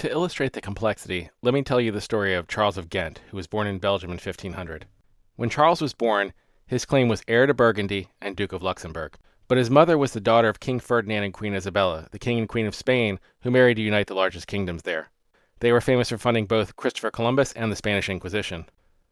To illustrate the complexity, let me tell you the story of Charles of Ghent, who was born in Belgium in 1500. When Charles was born, his claim was heir to Burgundy and Duke of Luxembourg. But his mother was the daughter of King Ferdinand and Queen Isabella, the king and queen of Spain, who married to unite the largest kingdoms there. They were famous for funding both Christopher Columbus and the Spanish Inquisition.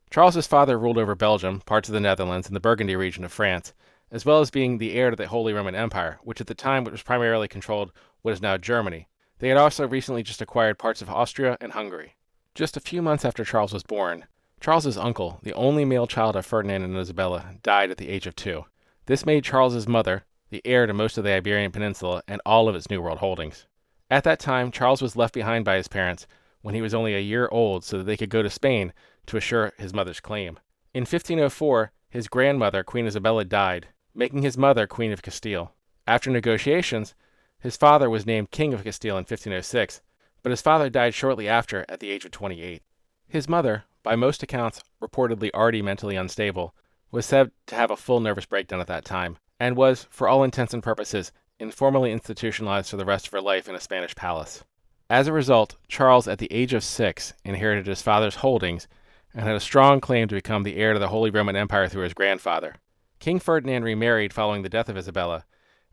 Charles's father ruled over Belgium, parts of the Netherlands, and the Burgundy region of France, as well as being the heir to the Holy Roman Empire, which at the time was primarily controlled what is now Germany. They had also recently just acquired parts of Austria and Hungary. Just a few months after Charles was born, Charles's uncle, the only male child of Ferdinand and Isabella, died at the age of 2. This made Charles's mother the heir to most of the Iberian Peninsula and all of its New World holdings. At that time, Charles was left behind by his parents when he was only a year old so that they could go to Spain to assure his mother's claim. In 1504, his grandmother, Queen Isabella, died, making his mother Queen of Castile. After negotiations, his father was named King of Castile in 1506, but his father died shortly after at the age of 28. His mother, by most accounts reportedly already mentally unstable, was said to have a full nervous breakdown at that time, and was, for all intents and purposes, informally institutionalized for the rest of her life in a Spanish palace. As a result, Charles, at the age of 6, inherited his father's holdings and had a strong claim to become the heir to the Holy Roman Empire through his grandfather. King Ferdinand remarried following the death of Isabella,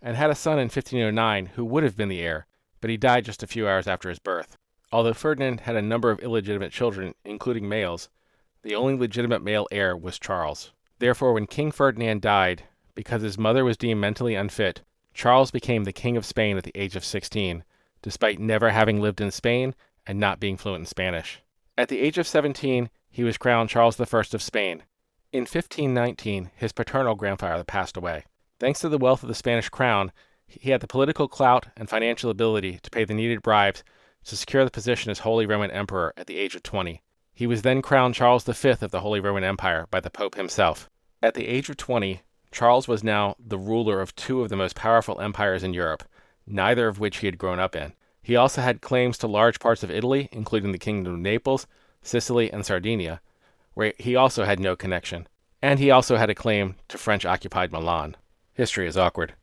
and had a son in 1509 who would have been the heir, but he died just a few hours after his birth. Although Ferdinand had a number of illegitimate children, including males, the only legitimate male heir was Charles. Therefore, when King Ferdinand died, because his mother was deemed mentally unfit, Charles became the King of Spain at the age of 16, despite never having lived in Spain and not being fluent in Spanish. At the age of 17, he was crowned Charles I of Spain. In 1519, his paternal grandfather passed away. Thanks to the wealth of the Spanish crown, he had the political clout and financial ability to pay the needed bribes to secure the position as Holy Roman Emperor at the age of 20. He was then crowned Charles V of the Holy Roman Empire by the Pope himself. At the age of 20, Charles was now the ruler of two of the most powerful empires in Europe, neither of which he had grown up in. He also had claims to large parts of Italy, including the Kingdom of Naples, Sicily, and Sardinia, where he also had no connection. And he also had a claim to French-occupied Milan. History is awkward.